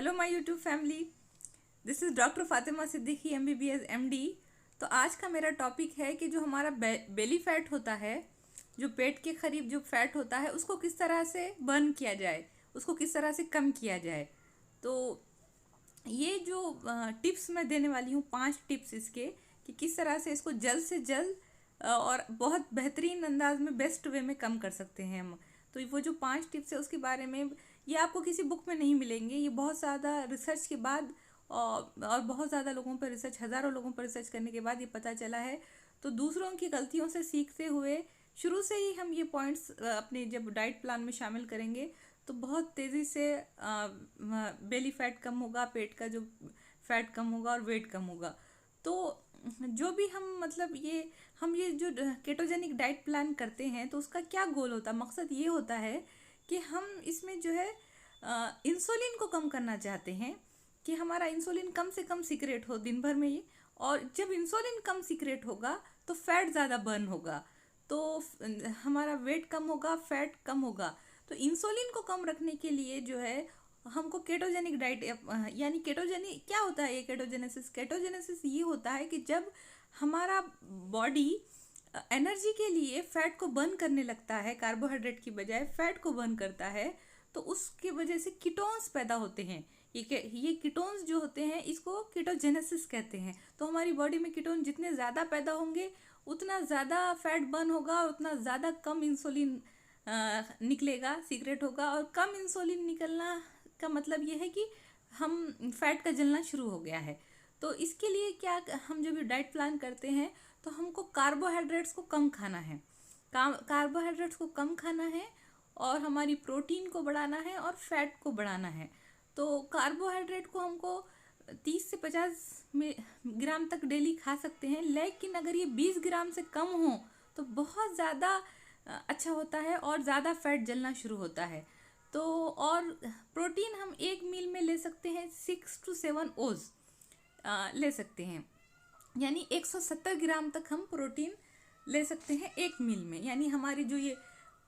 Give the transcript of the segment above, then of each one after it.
Hello my YouTube family, this is doctor Fatima Siddiqui MBBS MD। तो आज का मेरा टॉपिक है कि जो हमारा बेली फैट होता है, जो पेट के करीब जो फैट होता है, उसको किस तरह से बर्न किया जाए, उसको किस तरह से कम किया जाए। तो ये जो टिप्स मैं देने वाली हूँ, 5 टिप्स इसके कि किस तरह से इसको जल्द से जल्द और बहुत बेहतरीन अंदाज में, बेस्ट वे में कम कर सकते हैं हम। तो वो जो 5 टिप्स है उसके बारे में, ये आपको किसी बुक में नहीं मिलेंगे। ये बहुत ज़्यादा रिसर्च के बाद और बहुत ज़्यादा लोगों पर रिसर्च, हज़ारों लोगों पर रिसर्च करने के बाद ये पता चला है। तो दूसरों की गलतियों से सीखते हुए शुरू से ही हम ये पॉइंट्स अपने जब डाइट प्लान में शामिल करेंगे तो बहुत तेज़ी से बेली फैट कम होगा, पेट का जो फैट कम होगा और वेट कम होगा। तो जो भी हम मतलब हम ये जो केटोजेनिक डाइट प्लान करते हैं तो उसका क्या गोल होता है, मकसद ये होता है कि हम इसमें जो है इंसुलिन को कम करना चाहते हैं कि हमारा इंसुलिन कम से कम सीक्रेट हो दिन भर में ही। और जब इंसुलिन कम सीक्रेट होगा तो फैट ज़्यादा बर्न होगा, तो हमारा वेट कम होगा, फैट कम होगा। तो इंसुलिन को कम रखने के लिए जो है हमको केटोजेनिक डाइट, यानी केटोजेनिक क्या होता है, ये केटोजेनेसिस ये होता है कि जब हमारा बॉडी एनर्जी के लिए फैट को बर्न करने लगता है, कार्बोहाइड्रेट की बजाय फैट को बर्न करता है, तो उसकी वजह से कीटोन्स पैदा होते हैं। ये कीटोन्स जो होते हैं इसको कीटोजेनेसिस कहते हैं। तो हमारी बॉडी में कीटोन जितने ज़्यादा पैदा होंगे उतना ज़्यादा फैट बर्न होगा और उतना ज़्यादा कम इंसुलिन निकलेगा, सीक्रेट होगा। और कम इंसुलिन निकलना का मतलब ये है कि हम फैट का जलना शुरू हो गया है। तो इसके लिए क्या, हम जब डाइट प्लान करते हैं तो हमको कार्बोहाइड्रेट्स को कम खाना है, कार्बोहाइड्रेट्स को कम खाना है और हमारी प्रोटीन को बढ़ाना है और फैट को बढ़ाना है। तो कार्बोहाइड्रेट को हमको 30 से 50 ग्राम तक डेली खा सकते हैं, लेकिन अगर ये 20 ग्राम से कम हो तो बहुत ज़्यादा अच्छा होता है और ज़्यादा फैट जलना शुरू होता है। तो और प्रोटीन हम एक मील में ले सकते हैं 6 to 7 ओज ले सकते हैं, यानी 170 ग्राम तक हम प्रोटीन ले सकते हैं एक मील में। यानी हमारी जो ये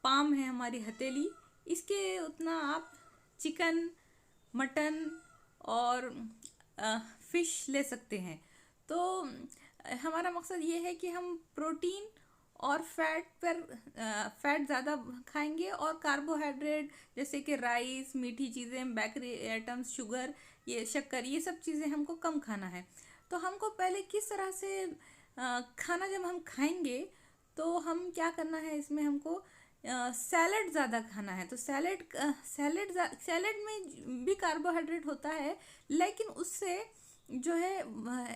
पाम है, हमारी हथेली, इसके उतना आप चिकन, मटन और फिश ले सकते हैं। तो हमारा मकसद ये है कि हम प्रोटीन और फैट ज़्यादा खाएंगे और कार्बोहाइड्रेट जैसे कि राइस, मीठी चीज़ें, बेकरी आइटम्स, शुगर, ये शक्कर, ये सब चीज़ें हमको कम खाना है। तो हमको पहले किस तरह से खाना जब हम खाएंगे तो हम क्या करना है, इसमें हमको सैलड ज़्यादा खाना है। तो सैलड में भी कार्बोहाइड्रेट होता है, लेकिन उससे जो है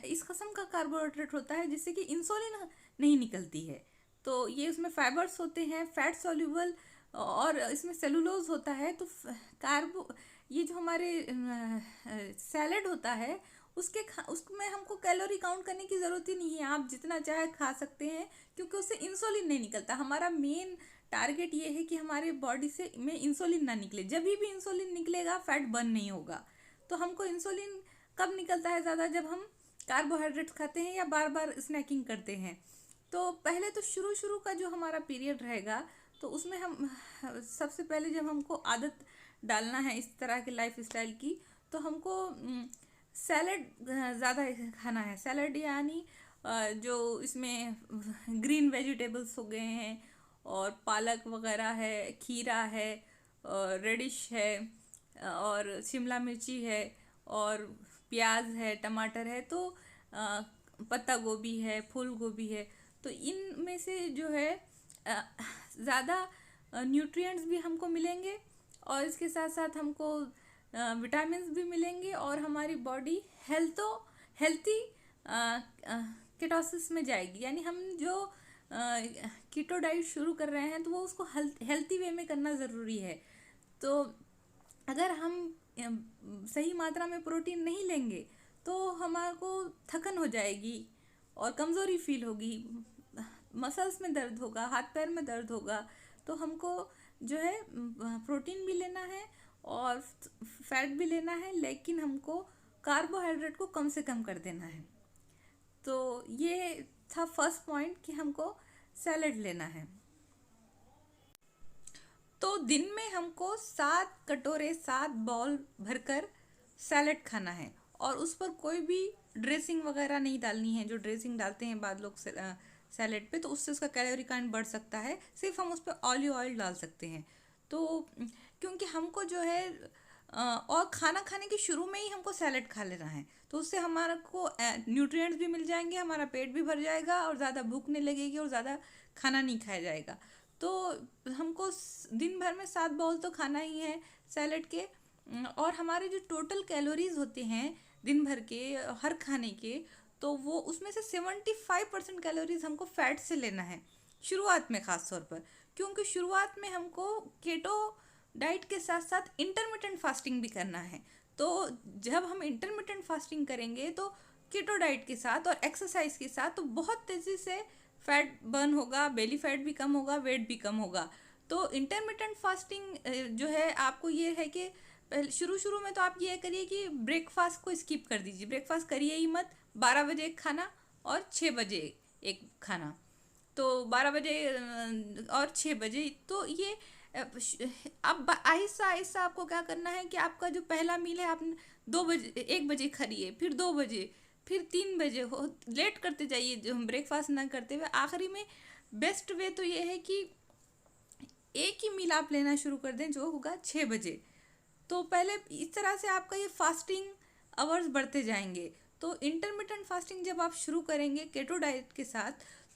इस किस्म का कार्बोहाइड्रेट होता है जिससे कि इंसुलिन नहीं निकलती है। तो ये उसमें फाइबर्स होते हैं, फैट सॉल्युबल, और इसमें सेलुलोज होता है। तो ये जो हमारे सैलड होता है उसमें हमको कैलोरी काउंट करने की ज़रूरत ही नहीं है, आप जितना चाहे खा सकते हैं, क्योंकि उससे इंसुलिन नहीं निकलता। हमारा मेन टारगेट ये है कि हमारे बॉडी से में इंसुलिन ना निकले। जब भी इंसुलिन निकलेगा फैट बर्न नहीं होगा। तो हमको इंसुलिन कब निकलता है ज़्यादा, जब हम कार्बोहाइड्रेट्स खाते हैं या बार बार स्नैकिंग करते हैं। तो पहले तो शुरू का जो हमारा पीरियड रहेगा तो उसमें हम सबसे पहले जब हमको आदत डालना है इस तरह के लाइफ स्टाइल की, तो हमको सैलड ज़्यादा खाना है। सैलड यानी जो इसमें ग्रीन वेजिटेबल्स हो गए हैं और पालक वगैरह है, खीरा है, रेडिश है, और शिमला मिर्ची है, और प्याज है, टमाटर है, तो पत्ता गोभी है, फूल गोभी है। तो इनमें से जो है ज़्यादा न्यूट्रिएंट्स भी हमको मिलेंगे और इसके साथ साथ हमको विटामिन्स भी मिलेंगे और हमारी बॉडी हेल्थी केटोसिस में जाएगी। यानी हम जो कीटो डाइट शुरू कर रहे हैं तो वो उसको हेल्थी वे में करना ज़रूरी है। तो अगर हम सही मात्रा में प्रोटीन नहीं लेंगे तो हमारे को थकन हो जाएगी और कमज़ोरी फील होगी, मसल्स में दर्द होगा, हाथ पैर में दर्द होगा। तो हमको जो है प्रोटीन भी लेना है और फैट भी लेना है, लेकिन हमको कार्बोहाइड्रेट को कम से कम कर देना है। तो ये था फर्स्ट पॉइंट कि हमको सैलड लेना है। तो दिन में हमको 7 कटोरे, 7 बाउल भरकर सैलेड खाना है और उस पर कोई भी ड्रेसिंग वगैरह नहीं डालनी है, जो ड्रेसिंग डालते हैं बाद लोग सैलेड पे, तो उससे उसका कैलोरी काउंट बढ़ सकता है। सिर्फ हम उस पर ऑलिव ऑयल डाल सकते हैं। तो क्योंकि हमको जो है और खाना खाने के शुरू में ही हमको सैलेड खा लेना है, तो उससे हमारा को न्यूट्रिएंट्स भी मिल जाएंगे, हमारा पेट भी भर जाएगा और ज़्यादा भूख नहीं लगेगी और ज़्यादा खाना नहीं खाया जाएगा। तो हमको दिन भर में 7 बाउल तो खाना ही है सैलेड के। और हमारे जो टोटल कैलोरीज होते हैं दिन भर के हर खाने के, तो वो उसमें से 75% कैलोरीज हमको फैट से लेना है शुरुआत में, ख़ास तौर पर क्योंकि शुरुआत में हमको केटो डाइट के साथ साथ इंटरमिटेंट फास्टिंग भी करना है। तो जब हम इंटरमिटेंट फास्टिंग करेंगे तो कीटो डाइट के साथ और एक्सरसाइज के साथ तो बहुत तेज़ी से फैट बर्न होगा, बेली फैट भी कम होगा, वेट भी कम होगा। तो इंटरमिटेंट फास्टिंग जो है आपको ये है कि शुरू में तो आप ये करिए कि ब्रेकफास्ट को स्किप कर दीजिए, ब्रेकफास्ट करिए ही मत। 12 बजे एक खाना और 6 बजे एक खाना, तो 12 बजे और 6 बजे, तो ये अब आहिस्ता आहिस्ता आपको क्या करना है कि आपका जो पहला मील है आप 2 बजे 1 बजे खाइए, फिर 2 बजे, फिर 3 बजे, हो लेट करते जाइए जो हम ब्रेकफास्ट ना करते हुए। आखिरी में बेस्ट वे तो ये है कि एक ही मील आप लेना शुरू कर दें जो होगा 6 बजे। तो पहले इस तरह से आपका ये फास्टिंग आवर्स बढ़ते जाएंगे। तो इंटरमिटेंट फास्टिंग जब आप शुरू करेंगे केटो डाइट के साथ,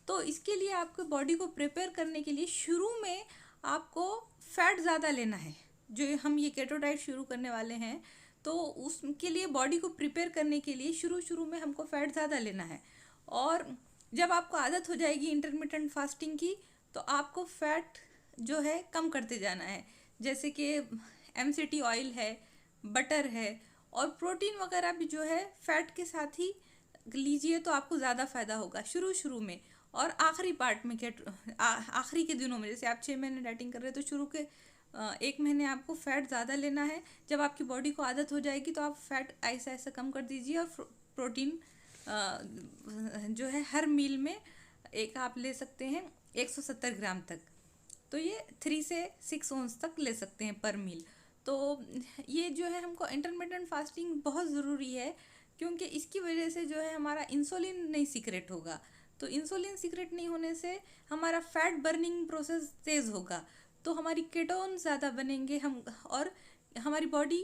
तो इसके लिए आपको बॉडी को प्रिपेयर करने के लिए शुरू में आपको फैट ज़्यादा लेना है। जो हम ये केटो डाइट शुरू करने वाले हैं, तो उसके लिए बॉडी को प्रिपेयर करने के लिए शुरू में हमको फैट ज़्यादा लेना है। और जब आपको आदत हो जाएगी इंटरमिटेंट फास्टिंग की, तो आपको फैट जो है कम करते जाना है। जैसे कि MCT ऑयल है, बटर है, और प्रोटीन वगैरह भी जो है फैट के साथ ही लीजिए तो आपको ज़्यादा फ़ायदा होगा शुरू में। और आखिरी पार्ट में आखिरी के दिनों में, जैसे आप 6 महीने डाइटिंग कर रहे हैं तो शुरू के 1 महीने आपको फ़ैट ज़्यादा लेना है। जब आपकी बॉडी को आदत हो जाएगी तो आप फैट ऐसा ऐसा कम कर दीजिए। और प्रोटीन जो है हर मील में एक आप ले सकते हैं 170 ग्राम तक, तो ये 3 से 6 ओंस तक ले सकते हैं पर मील। तो ये जो है हमको इंटरमिटेंट फास्टिंग बहुत ज़रूरी है, क्योंकि इसकी वजह से जो है हमारा इंसुलिन नहीं सीक्रेट होगा। तो इंसुलिन सीक्रेट नहीं होने से हमारा फैट बर्निंग प्रोसेस तेज़ होगा, तो हमारी केटोन ज़्यादा बनेंगे हम, और हमारी बॉडी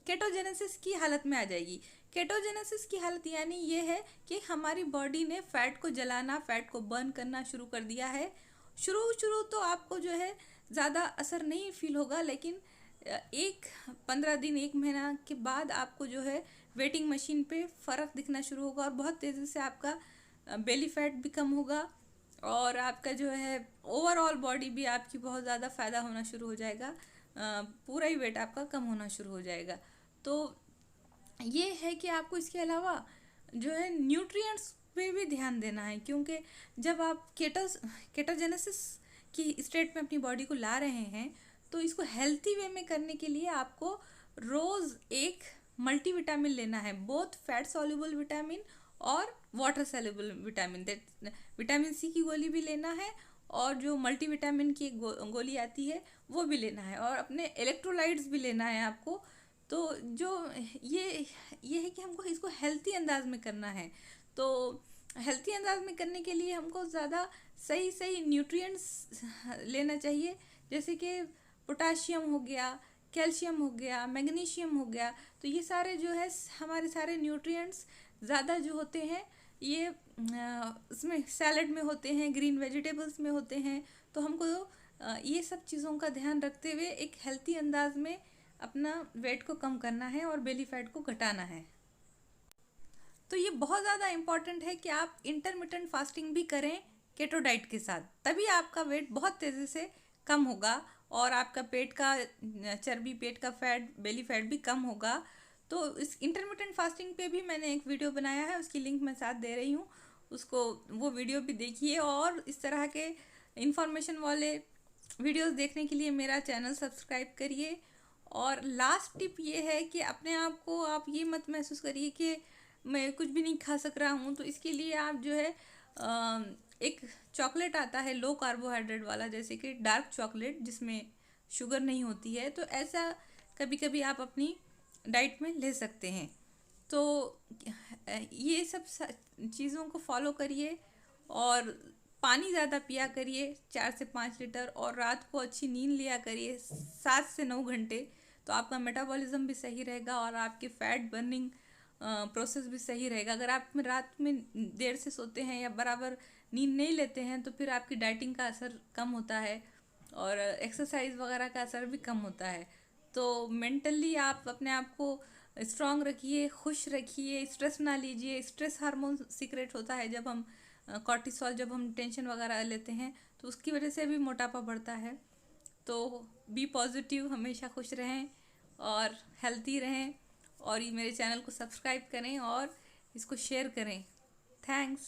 केटोजेनेसिस की हालत में आ जाएगी। केटोजेनेसिस की हालत यानी ये है कि हमारी बॉडी ने फ़ैट को जलाना, फ़ैट को बर्न करना शुरू कर दिया है। शुरू तो आपको जो है ज़्यादा असर नहीं फील होगा, लेकिन 15 दिन 1 महीना के बाद आपको जो है वेटिंग मशीन पे फ़र्क दिखना शुरू होगा और बहुत तेज़ी से आपका बेली फैट भी कम होगा और आपका जो है ओवरऑल बॉडी भी आपकी बहुत ज़्यादा फ़ायदा होना शुरू हो जाएगा। पूरा ही वेट आपका कम होना शुरू हो जाएगा। तो ये है कि आपको इसके अलावा जो है न्यूट्रिएंट्स पे भी ध्यान देना है, क्योंकि जब आप केटोजेनेसिस की स्टेट में अपनी बॉडी को ला रहे हैं, तो इसको हेल्थी वे में करने के लिए आपको रोज़ एक मल्टीविटामिन लेना है, बोथ फैट सॉल्युबल विटामिन और water soluble vitamin. Vitamin C की गोली भी लेना है और जो मल्टीविटामिन की एक गोली आती है वो भी लेना है, और अपने इलेक्ट्रोलाइट्स भी लेना है आपको। तो जो ये है कि हमको इसको हेल्थी अंदाज में करना है। तो हेल्थी अंदाज में करने के लिए हमको ज़्यादा सही न्यूट्रिएंट्स लेना चाहिए, जैसे कि पोटाशियम हो गया, कैल्शियम हो गया, मैग्नीशियम हो गया। तो ये सारे जो है हमारे सारे न्यूट्रिएंट्स ज़्यादा जो होते हैं ये इसमें सैलड में होते हैं, ग्रीन वेजिटेबल्स में होते हैं। तो हमको ये सब चीज़ों का ध्यान रखते हुए एक हेल्थी अंदाज में अपना वेट को कम करना है और बेली फैट को घटाना है। तो ये बहुत ज़्यादा इम्पॉर्टेंट है कि आप इंटरमिटेंट फास्टिंग भी करें केटो डाइट के साथ, तभी आपका वेट बहुत तेज़ी से कम होगा और आपका पेट का चर्बी, पेट का फैट, बेली फैट भी कम होगा। तो इस इंटरमिटेंट फास्टिंग पे भी मैंने एक वीडियो बनाया है, उसकी लिंक मैं साथ दे रही हूँ, उसको वो वीडियो भी देखिए। और इस तरह के इंफॉर्मेशन वाले वीडियोस देखने के लिए मेरा चैनल सब्सक्राइब करिए। और लास्ट टिप ये है कि अपने आप को आप ये मत महसूस करिए कि मैं कुछ भी नहीं खा सक रहा हूँ। तो इसके लिए आप जो है एक चॉकलेट आता है लो कार्बोहाइड्रेट वाला, जैसे कि डार्क चॉकलेट जिसमें शुगर नहीं होती है, तो ऐसा कभी कभी आप अपनी डाइट में ले सकते हैं। तो ये सब चीज़ों को फॉलो करिए और पानी ज़्यादा पिया करिए, 4 से 5 लीटर, और रात को अच्छी नींद लिया करिए 7 से 9 घंटे। तो आपका मेटाबॉलिज्म भी सही रहेगा और आपकी फ़ैट बर्निंग प्रोसेस भी सही रहेगा। अगर आप रात में देर से सोते हैं या बराबर नींद नहीं लेते हैं तो फिर आपकी डाइटिंग का असर कम होता है और एक्सरसाइज वगैरह का असर भी कम होता है। तो मेंटली आप अपने आप को स्ट्रांग रखिए, खुश रखिए, स्ट्रेस ना लीजिए। स्ट्रेस हार्मोन सीक्रेट होता है जब हम कॉर्टिसोल, जब हम टेंशन वगैरह लेते हैं तो उसकी वजह से भी मोटापा बढ़ता है। तो बी पॉजिटिव, हमेशा खुश रहें और हेल्थी रहें। और ये मेरे चैनल को सब्सक्राइब करें और इसको शेयर करें। थैंक्स।